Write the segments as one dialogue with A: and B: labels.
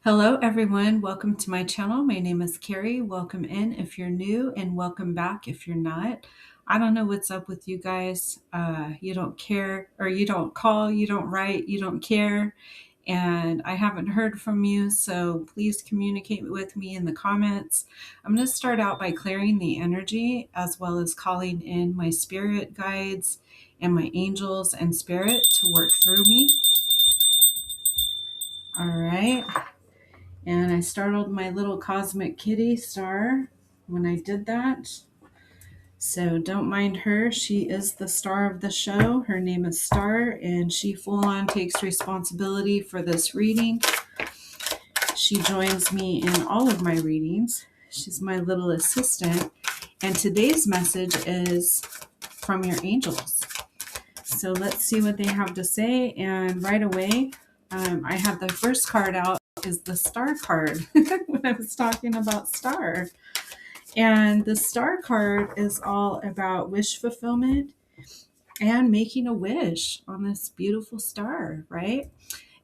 A: Hello, everyone. Welcome to my channel. My name is Carrie. Welcome in if you're new, and welcome back if you're not. I don't know what's up with you guys. You don't care, or you don't call, you don't write, you don't care, and I haven't heard from you, so please communicate with me in the comments. I'm going to start out by clearing the energy as well as calling in my spirit guides and my angels and spirit to work through me. All right. And I startled my little cosmic kitty star when I did that. So don't mind her. She is the star of the show. Her name is Star, and she full on takes responsibility for this reading. She joins me in all of my readings. She's my little assistant. And today's message is from your angels. So let's see what they have to say. And right away, I have the first card out is the star card when I was talking about star. And the star card is all about wish fulfillment and making a wish on this beautiful star, right?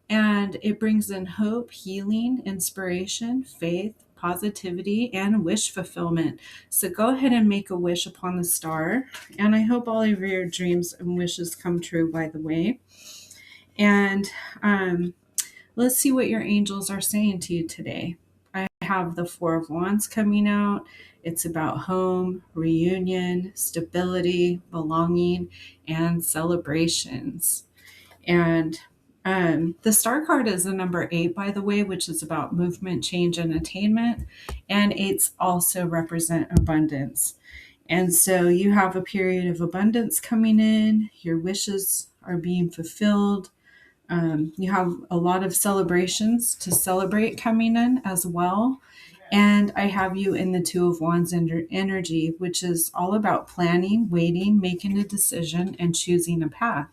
A: And it brings in hope, healing, inspiration, faith, positivity, and wish fulfillment. So go ahead and make a wish upon the star. And I hope all of your dreams and wishes come true, by the way. And let's see what your angels are saying to you today. I have the Four of Wands coming out. It's about home, reunion, stability, belonging, and celebrations. And the star card is the number 8, by the way, which is about movement, change, and attainment. And 8s also represent abundance. And so you have a period of abundance coming in. Your wishes are being fulfilled. You have a lot of celebrations to celebrate coming in as well. And I have you in the Two of Wands energy, which is all about planning, waiting, making a decision, and choosing a path.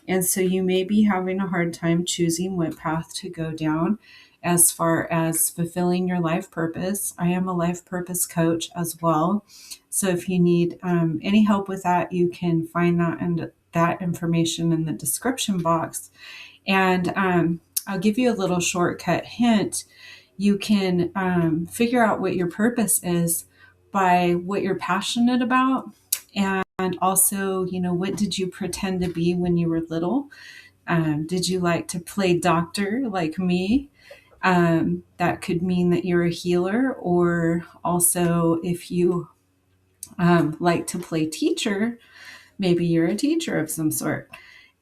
A: And so you may be having a hard time choosing what path to go down as far as fulfilling your life purpose. I am a life purpose coach as well. So if you need any help with that, you can find that information in the description box. And I'll give you a little shortcut hint. You can figure out what your purpose is by what you're passionate about. And also, what did you pretend to be when you were little? Did you like to play doctor like me? That could mean that you're a healer, or also if you like to play teacher, maybe you're a teacher of some sort.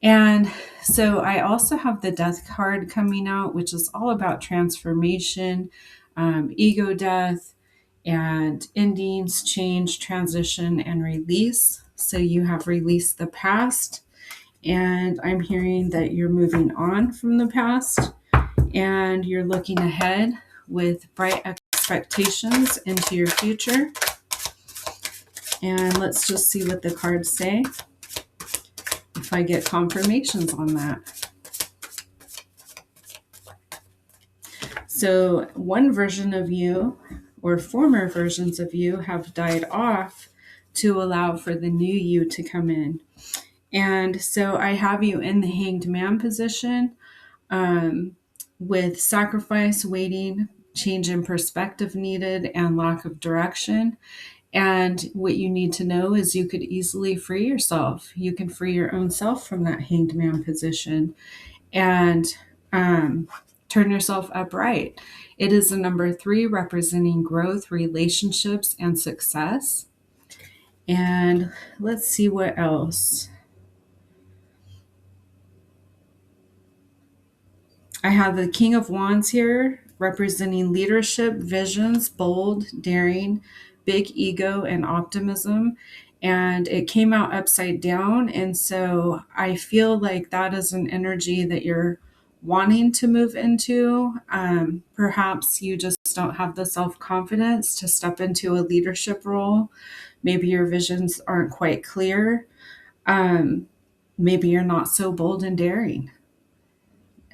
A: And so I also have the death card coming out, which is all about transformation, ego death, and endings, change, transition, and release. So you have released the past, and I'm hearing that you're moving on from the past, and you're looking ahead with bright expectations into your future. And let's just see what the cards say, if I get confirmations on that. So one version of you, or former versions of you, have died off to allow for the new you to come in. And so I have you in the Hanged Man position, with sacrifice, waiting, change in perspective needed, and lack of direction. And what you need to know is you could easily free yourself. You can free your own self from that Hanged Man position and turn yourself upright. It is the number 3, representing growth, relationships, and success. And let's see what else. I have the King of Wands here, representing leadership, visions, bold, daring, big ego, and optimism. And it came out upside down. And so I feel like that is an energy that you're wanting to move into. Perhaps you just don't have the self-confidence to step into a leadership role. Maybe your visions aren't quite clear. Maybe you're not so bold and daring.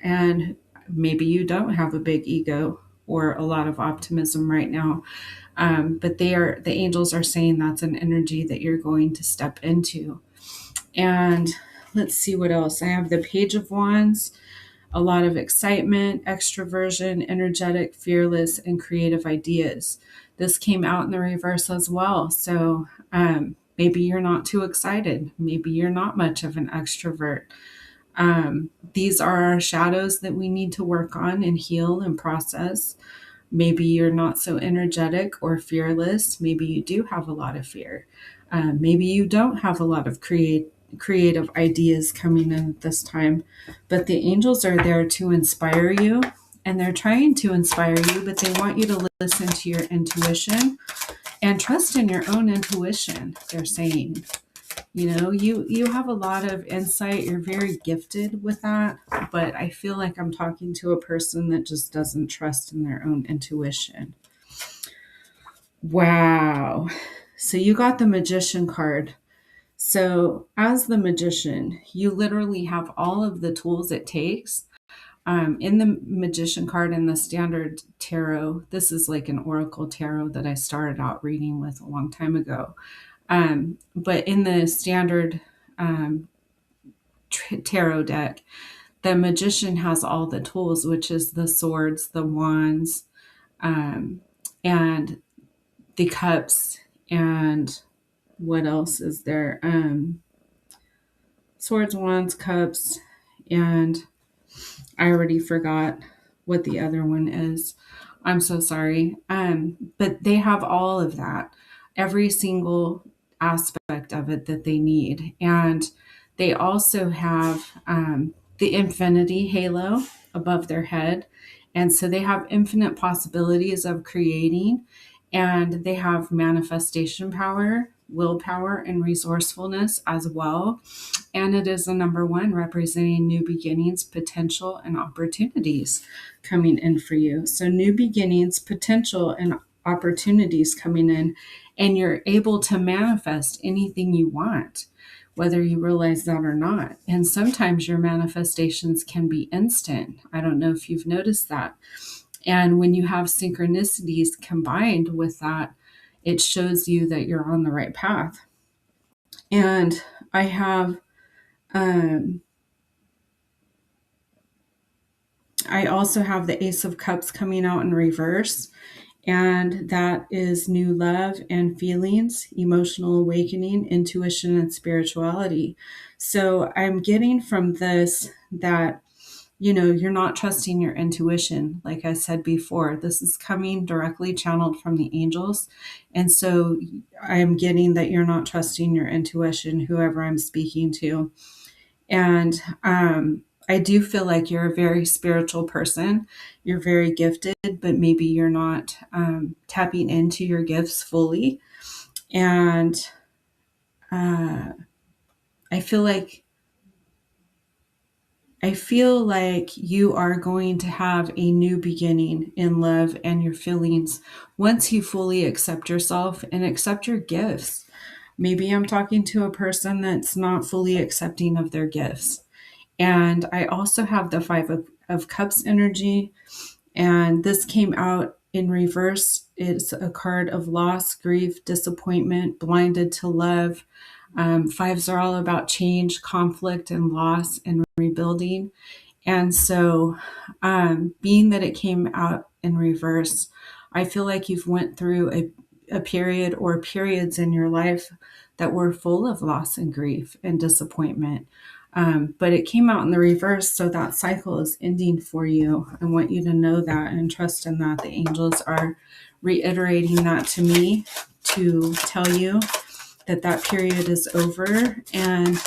A: And maybe you don't have a big ego or a lot of optimism right now. But the angels are saying that's an energy that you're going to step into. And let's see what else. I have the Page of Wands, a lot of excitement, extroversion, energetic, fearless, and creative ideas. This came out in the reverse as well. So maybe you're not too excited. Maybe you're not much of an extrovert. These are our shadows that we need to work on and heal and process. Maybe you're not so energetic or fearless. Maybe you do have a lot of fear. Maybe you don't have a lot of creative ideas coming in at this time, but the angels are there to inspire you, and they're trying to inspire you, but they want you to listen to your intuition and trust in your own intuition. They're saying, you have a lot of insight. You're very gifted with that, but I feel like I'm talking to a person that just doesn't trust in their own intuition. Wow. So you got the Magician card. So as the Magician, you literally have all of the tools it takes. In the Magician card in the standard tarot, this is like an oracle tarot that I started out reading with a long time ago. But in the standard tarot deck, the Magician has all the tools, which is the swords, the wands, and the cups, and what else is there? Swords, wands, cups, and I already forgot what the other one is. I'm so sorry. But they have all of that, every single aspect of it that they need. And they also have the infinity halo above their head. And so they have infinite possibilities of creating, and they have manifestation power, willpower, and resourcefulness as well. And it is the number one, representing new beginnings, potential, and opportunities coming in for you. So new beginnings, potential, and opportunities coming in, and you're able to manifest anything you want, whether you realize that or not. And sometimes your manifestations can be instant. I don't know if you've noticed that. And when you have synchronicities combined with that, it shows you that you're on the right path. And I have I also have the Ace of Cups coming out in reverse, and that is new love and feelings, emotional awakening, intuition, and spirituality. So I'm getting from this that, you're not trusting your intuition. Like I said before, this is coming directly channeled from the angels. And so I'm getting that you're not trusting your intuition, whoever I'm speaking to. And I do feel like you're a very spiritual person. You're very gifted, but maybe you're not tapping into your gifts fully. And uh, I feel like you are going to have a new beginning in love and your feelings once you fully accept yourself and accept your gifts. Maybe I'm talking to a person that's not fully accepting of their gifts. And I also have the Five of Cups energy, and this came out in reverse. It's a card of loss, grief, disappointment, blinded to love. Fives are all about change, conflict, and loss and rebuilding. And so, being that it came out in reverse, I feel like you've went through a period or periods in your life that were full of loss and grief and disappointment. But it came out in the reverse, so that cycle is ending for you. I want you to know that and trust in that. The angels are reiterating that to me to tell you that that period is over. And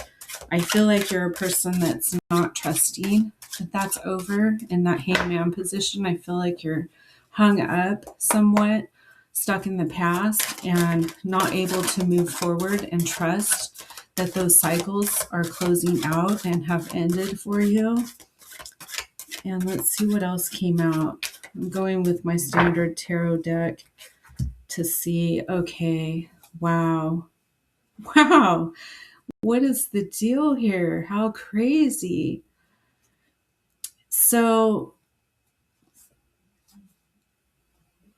A: I feel like you're a person that's not trusting that that's over. In that hangman position, I feel like you're hung up somewhat, stuck in the past, and not able to move forward and trust that those cycles are closing out and have ended for you. And let's see what else came out. I'm going with my standard tarot deck to see, okay, wow. Wow. What is the deal here? How crazy. So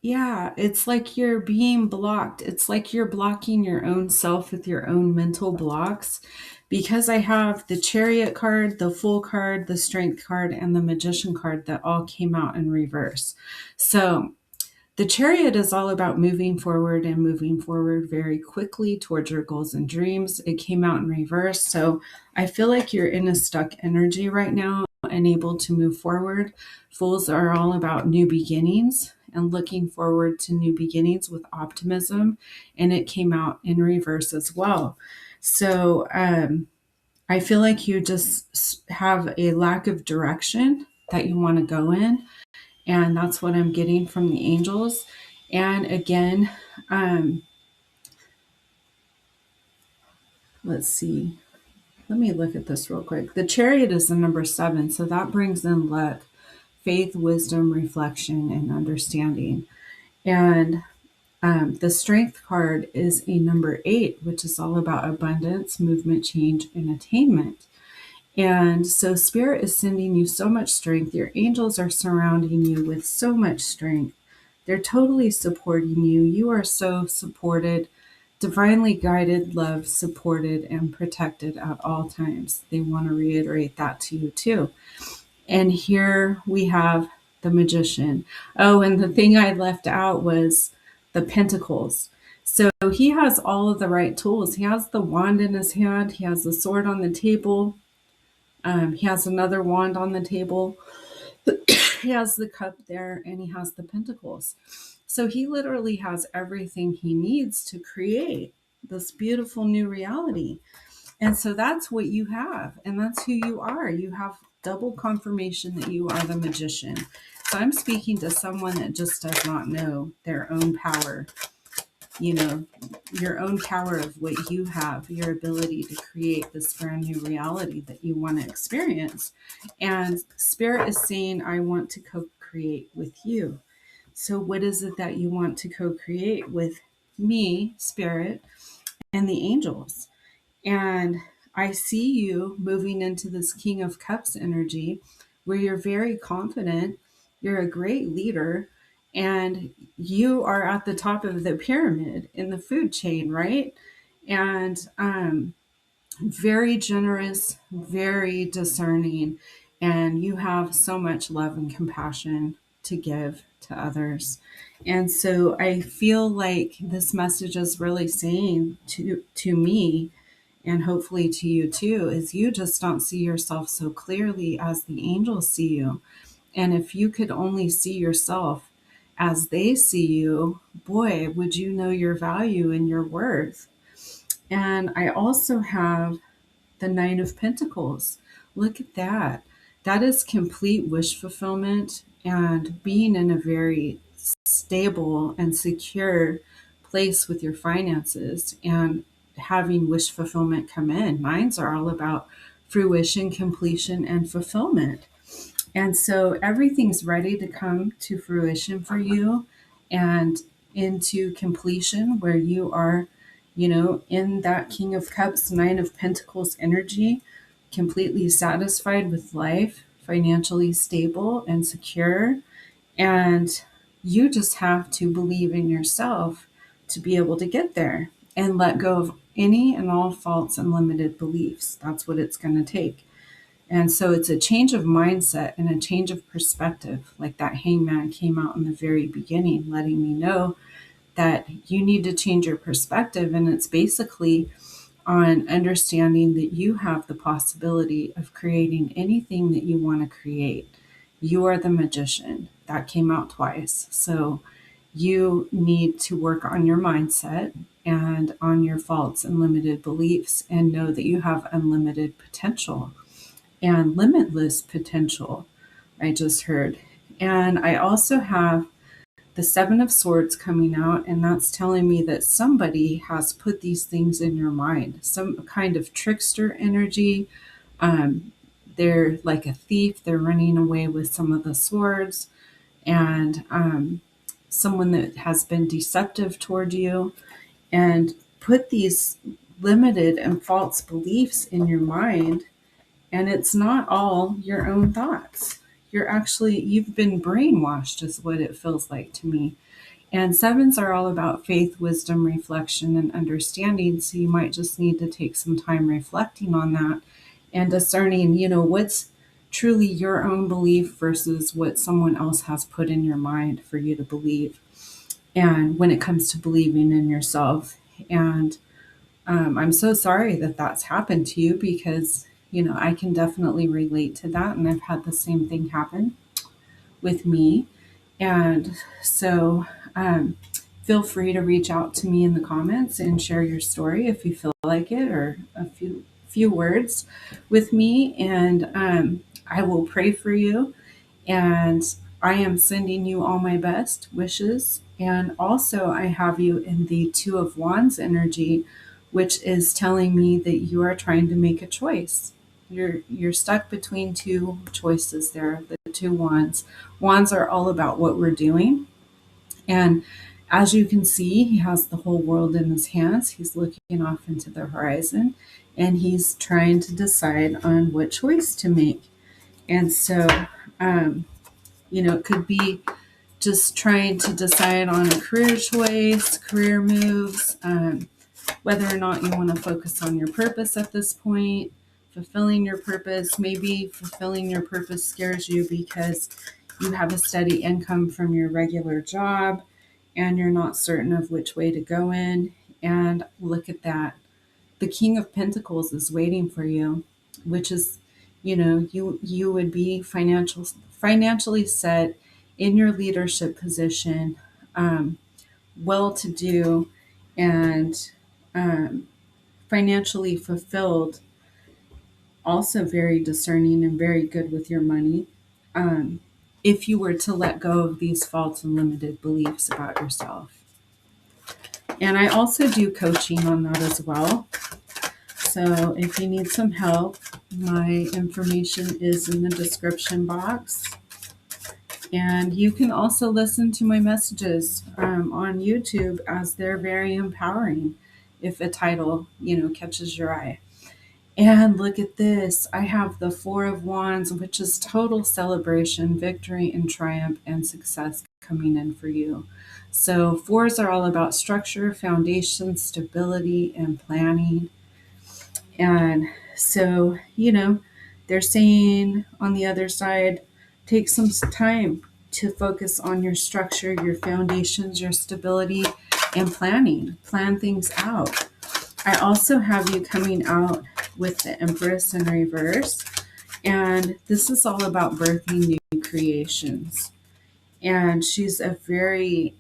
A: Yeah, it's like you're being blocked. It's like you're blocking your own self with your own mental blocks. Because I have the chariot card, the fool card, the strength card, and the magician card that all came out in reverse. So the chariot is all about moving forward and moving forward very quickly towards your goals and dreams. It came out in reverse. So I feel like you're in a stuck energy right now, unable to move forward. Fools are all about new beginnings and looking forward to new beginnings with optimism. And it came out in reverse as well. So I feel like you just have a lack of direction that you want to go in, and that's what I'm getting from the angels. And again, um, let's see. Let me look at this real quick. The chariot is the number 7, so that brings in luck, faith, wisdom, reflection, and understanding. And the strength card is a number 8, which is all about abundance, movement, change, and attainment. And so, Spirit is sending you so much strength. Your angels are surrounding you with so much strength. They're totally supporting you. You are so supported, divinely guided, loved, supported, and protected at all times. They want to reiterate that to you too. And here we have the magician. Oh, and the thing I left out was the pentacles. So he has all of the right tools. He has the wand in his hand, he has the sword on the table, he has another wand on the table. He has the cup there, and he has the pentacles. So he literally has everything he needs to create this beautiful new reality. And so that's what you have, and that's who you are. You have double confirmation that you are the magician. So I'm speaking to someone that just does not know their own power, you know, your own power of what you have, your ability to create this brand new reality that you want to experience. And Spirit is saying, I want to co create with you. So, what is it that you want to co create with me, Spirit, and the angels? And I see you moving into this King of Cups energy where you're very confident, you're a great leader, and you are at the top of the pyramid in the food chain, right? And very generous, very discerning, and you have so much love and compassion to give to others. And so I feel like this message is really saying to me, and hopefully to you too, is you just don't see yourself so clearly as the angels see you. And if you could only see yourself as they see you, boy, would you know your value and your worth. And I also have the Nine of Pentacles. Look at that. That is complete wish fulfillment and being in a very stable and secure place with your finances and having wish fulfillment come in. Mines are all about fruition, completion, and fulfillment. And so everything's ready to come to fruition for you and into completion where you are, in that King of Cups, Nine of Pentacles energy, completely satisfied with life, financially stable and secure. And you just have to believe in yourself to be able to get there and let go of any and all false and limited beliefs. That's what it's going to take. And so it's a change of mindset and a change of perspective. Like that hangman came out in the very beginning, letting me know that you need to change your perspective. And it's basically on understanding that you have the possibility of creating anything that you want to create. You are the magician. That came out twice. So you need to work on your mindset and on your faults and limited beliefs and know that you have unlimited potential and limitless potential, I just heard. And I also have the Seven of Swords coming out, and that's telling me that somebody has put these things in your mind, some kind of trickster energy. Um, they're like a thief, they're running away with some of the swords, and someone that has been deceptive toward you and put these limited and false beliefs in your mind, and it's not all your own thoughts. You've been brainwashed, is what it feels like to me. And sevens are all about faith, wisdom, reflection, and understanding. So you might just need to take some time reflecting on that and discerning, what's truly your own belief versus what someone else has put in your mind for you to believe. And when it comes to believing in yourself. And I'm so sorry that that's happened to you because, I can definitely relate to that. And I've had the same thing happen with me. And so feel free to reach out to me in the comments and share your story if you feel like it, or a few words with me. And I will pray for you. And I am sending you all my best wishes. And also, I have you in the Two of Wands energy, which is telling me that you are trying to make a choice. You're stuck between two choices there, the two wands. Wands are all about what we're doing. And as you can see, he has the whole world in his hands. He's looking off into the horizon and he's trying to decide on what choice to make. And so, um, it could be just trying to decide on a career choice, career moves, whether or not you want to focus on your purpose at this point, fulfilling your purpose. Maybe fulfilling your purpose scares you because you have a steady income from your regular job and you're not certain of which way to go in. And look at that. The King of Pentacles is waiting for you, which is, you would be financially set in your leadership position, well to do, and um, financially fulfilled, also very discerning and very good with your money. Um, if you were to let go of these false and limited beliefs about yourself. And I also do coaching on that as well. So if you need some help, my information is in the description box. And you can also listen to my messages on YouTube, as they're very empowering if a title, catches your eye. And look at this. I have the Four of Wands, which is total celebration, victory, and triumph and success coming in for you. So fours are all about structure, foundation, stability, and planning. And so, they're saying on the other side, take some time to focus on your structure, your foundations, your stability, and planning. Plan things out. I also have you coming out with the Empress in reverse. And this is all about birthing new creations. And she's very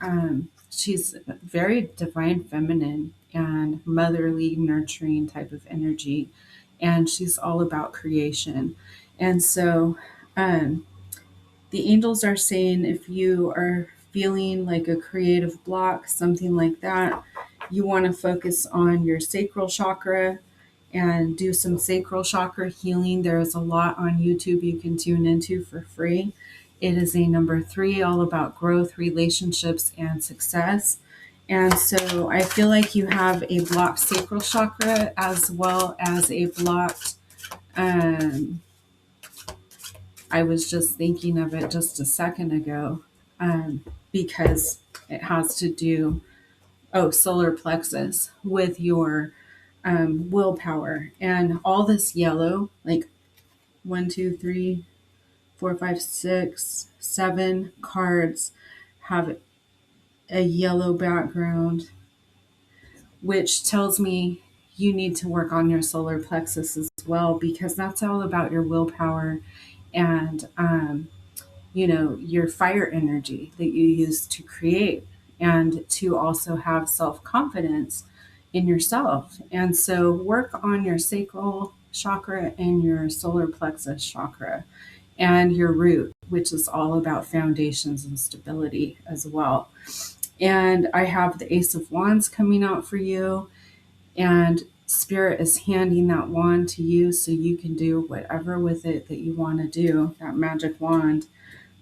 A: divine feminine and motherly, nurturing type of energy. And she's all about creation. And so the angels are saying if you are feeling like a creative block, something like that, you want to focus on your sacral chakra and do some sacral chakra healing. There's a lot on YouTube you can tune into for free. It is a number 3, all about growth, relationships, and success. And so I feel like you have a blocked sacral chakra as well as a blocked, I was just thinking of it just a second ago, because it has to do, solar plexus, with your willpower. And all this yellow, like 1, 2, 3, 4, 5, 6, 7 cards have a yellow background, which tells me you need to work on your solar plexus as well, because that's all about your willpower and your fire energy that you use to create and to also have self-confidence in yourself. And so work on your sacral chakra and your solar plexus chakra and your root, which is all about foundations and stability as well. And I have the Ace of Wands coming out for you, and Spirit is handing that wand to you so you can do whatever with it that you want to do, that magic wand.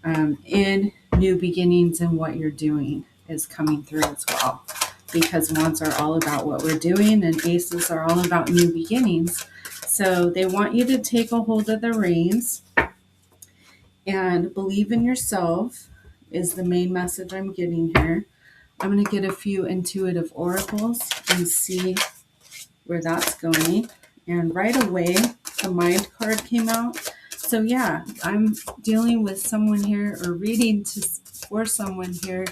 A: In new beginnings, and what you're doing is coming through as well, because wands are all about what we're doing and aces are all about new beginnings. So they want you to take a hold of the reins and believe in yourself is the main message I'm getting here. I'm going to get a few intuitive oracles and see where that's going. And right away, the mind card came out. So yeah, I'm dealing with someone here, or reading for someone here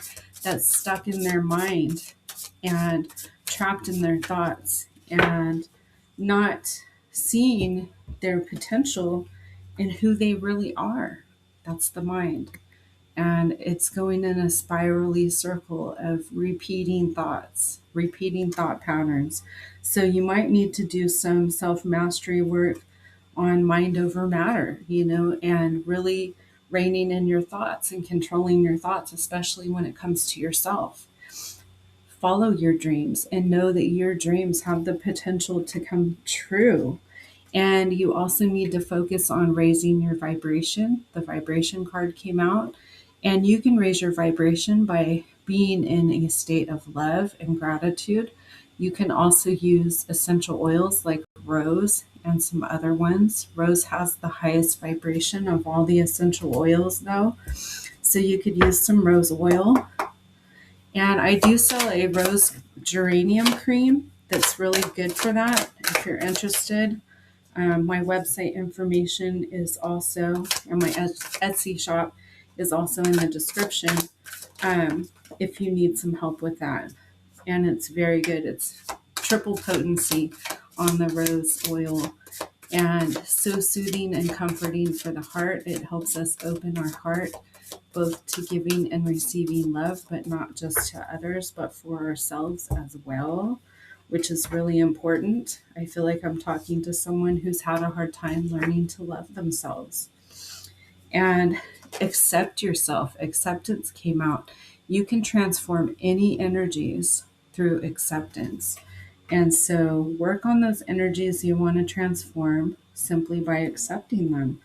A: that's stuck in their mind and trapped in their thoughts and not seeing their potential in who they really are. That's the mind. And it's going in a spirally circle of repeating thoughts, repeating thought patterns. So you might need to do some self mastery work on mind over matter, and really reining in your thoughts and controlling your thoughts, especially when it comes to yourself. Follow your dreams and know that your dreams have the potential to come true. And you also need to focus on raising your vibration. The vibration card came out, and you can raise your vibration by being in a state of love and gratitude. You can also use essential oils like rose and some other ones. Rose has the highest vibration of all the essential oils, though. So you could use some rose oil. And I do sell a rose geranium cream that's really good for that if you're interested. My website information is also, and my Etsy shop is also in the description, if you need some help with that. And it's very good. It's triple potency on the rose oil, and so soothing and comforting for the heart. It helps us open our heart both to giving and receiving love, but not just to others, but for ourselves as well, which is really important. I feel like I'm talking to someone who's had a hard time learning to love themselves. And accept yourself. Acceptance came out. You can transform any energies through acceptance. And so work on those energies you want to transform simply by accepting them,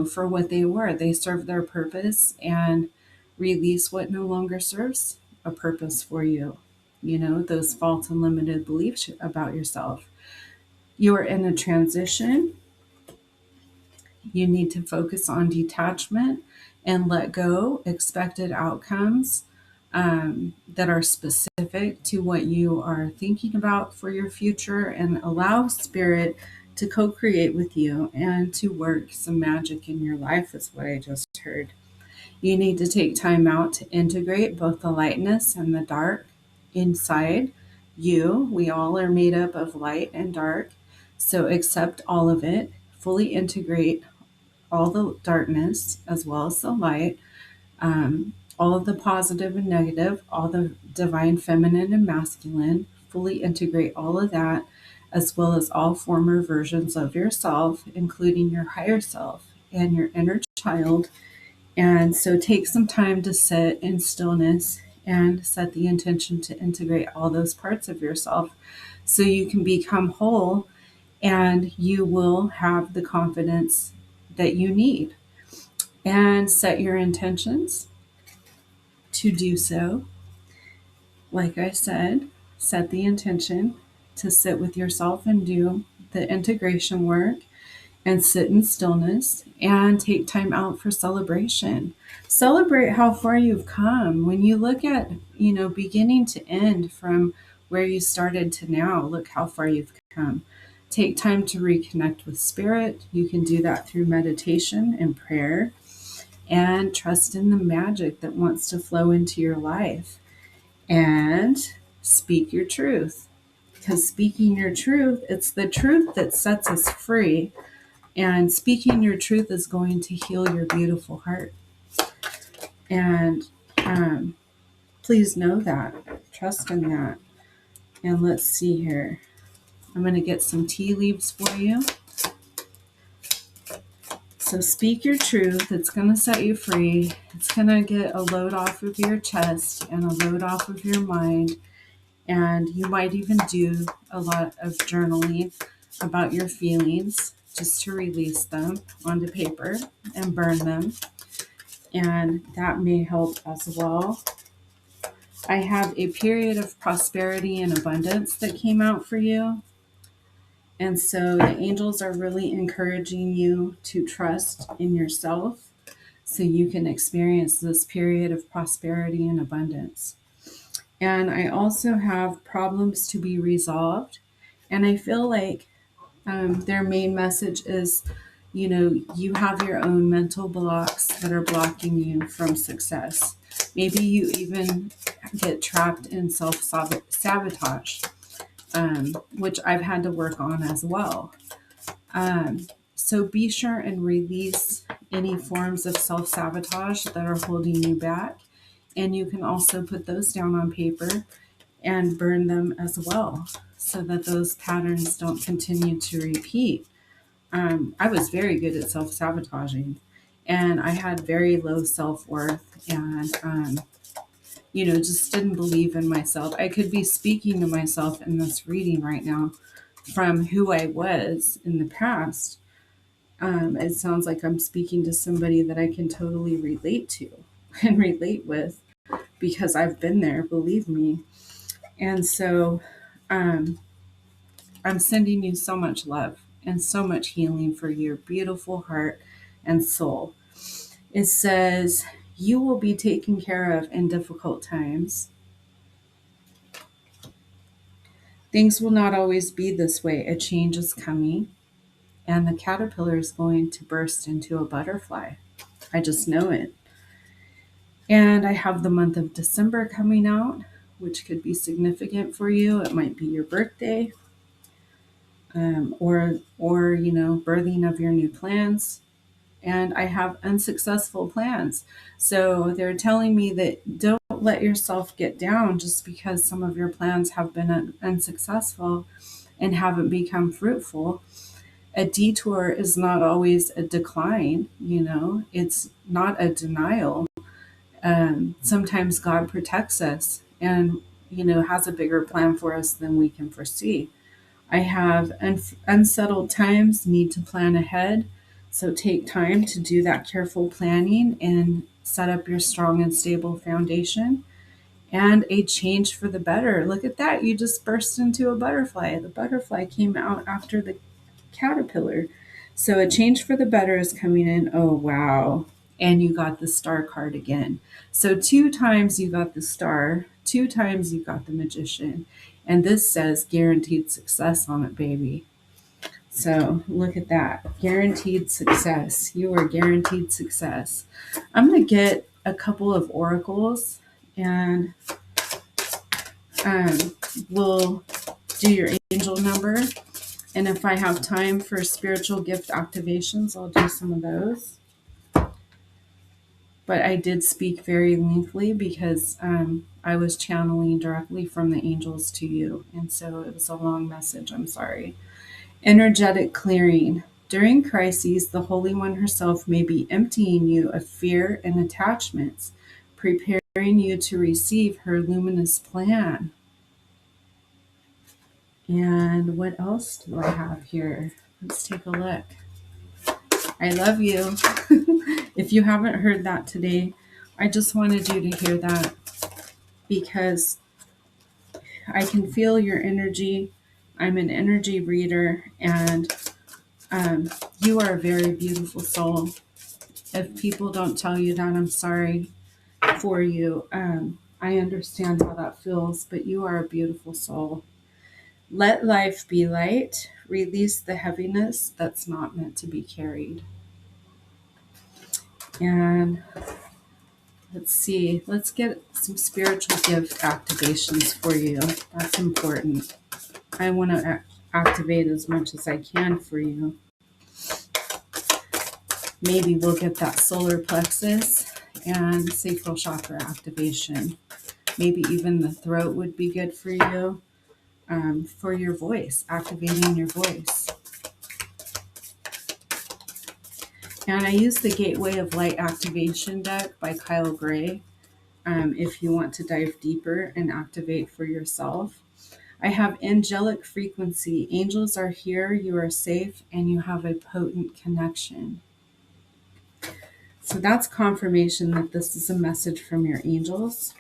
A: for what they were. They serve their purpose, and release what no longer serves a purpose for you. Those false and limited beliefs about yourself. You are in a transition. You need to focus on detachment and let go expected outcomes that are specific to what you are thinking about for your future, and allow spirit to co-create with you and to work some magic in your life, is what I just heard. You need to take time out to integrate both the lightness and the dark inside you. We all are made up of light and dark. So accept all of it, fully integrate all the darkness as well as the light, all of the positive and negative, all the divine feminine and masculine, fully integrate all of that, as well as all former versions of yourself, including your higher self and your inner child. And so take some time to sit in stillness and set the intention to integrate all those parts of yourself so you can become whole, and you will have the confidence that you need. And set your intentions to do so. Like I said, set the intention to sit with yourself and do the integration work, and sit in stillness and take time out for celebration. Celebrate how far you've come. When you look at, beginning to end from where you started to now, look how far you've come. Take time to reconnect with spirit. You can do that through meditation and prayer, and trust in the magic that wants to flow into your life. And speak your truth. Because speaking your truth, it's the truth that sets us free. And speaking your truth is going to heal your beautiful heart. And please know that. Trust in that. And let's see here. I'm going to get some tea leaves for you. So speak your truth. It's going to set you free. It's going to get a load off of your chest and a load off of your mind. And you might even do a lot of journaling about your feelings, just to release them onto paper and burn them. And that may help as well. I have a period of prosperity and abundance that came out for you. And so the angels are really encouraging you to trust in yourself so you can experience this period of prosperity and abundance. And I also have problems to be resolved. And I feel like their main message is, you have your own mental blocks that are blocking you from success. Maybe you even get trapped in self sabotage, which I've had to work on as well. So be sure and release any forms of self sabotage that are holding you back. And you can also put those down on paper and burn them as well so that those patterns don't continue to repeat. I was very good at self sabotaging and I had very low self worth and, just didn't believe in myself. I could be speaking to myself in this reading right now from who I was in the past. It sounds like I'm speaking to somebody that I can totally relate to and relate with because I've been there, believe me. And so um, I'm sending you so much love and so much healing for your beautiful heart and soul. It says, you will be taken care of in difficult times. Things will not always be this way. A change is coming, and the caterpillar is going to burst into a butterfly. I just know it. And I have the month of December coming out, which could be significant for you. It might be your birthday, or birthing of your new plans. And I have unsuccessful plans. So they're telling me that don't let yourself get down just because some of your plans have been unsuccessful and haven't become fruitful. A detour is not always a decline, it's not a denial. Sometimes God protects us and, has a bigger plan for us than we can foresee. I have unsettled times, need to plan ahead. So take time to do that careful planning and set up your strong and stable foundation and a change for the better. Look at that. You just burst into a butterfly. The butterfly came out after the caterpillar. So a change for the better is coming in. Oh, wow. And you got the star card again. So 2 times you got the star, 2 times you got the magician. And this says guaranteed success on it, baby. So look at that. Guaranteed success. You are guaranteed success. I'm going to get a couple of oracles and um, we'll do your angel number. And if I have time for spiritual gift activations, I'll do some of those. But I did speak very lengthily because I was channeling directly from the angels to you. And so it was a long message. I'm sorry. Energetic clearing. During crises, the Holy One herself may be emptying you of fear and attachments, preparing you to receive her luminous plan. And what else do I have here? Let's take a look. I love you. If you haven't heard that today, I just wanted you to hear that because I can feel your energy. I'm an energy reader, and you are a very beautiful soul. If people don't tell you that, I'm sorry for you. I understand how that feels, but you are a beautiful soul. Let life be light. Release the heaviness that's not meant to be carried. And let's see. Let's get some spiritual gift activations for you. That's important. I want to activate as much as I can for you. Maybe we'll get that solar plexus and sacral chakra activation. Maybe even the throat would be good for you, for your voice, activating your voice. And I use the Gateway of Light Activation deck by Kyle Gray. If you want to dive deeper and activate for yourself. I have angelic frequency. Angels are here, you are safe, and you have a potent connection. So that's confirmation that this is a message from your angels.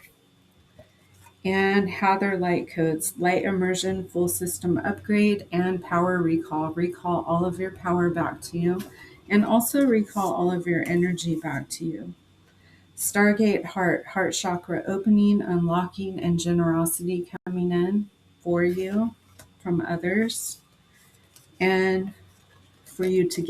A: And Hather light codes, light immersion, full system upgrade, and power recall. Recall all of your power back to you, and also recall all of your energy back to you. Stargate heart chakra opening, unlocking, and generosity coming in for you from others, and for you to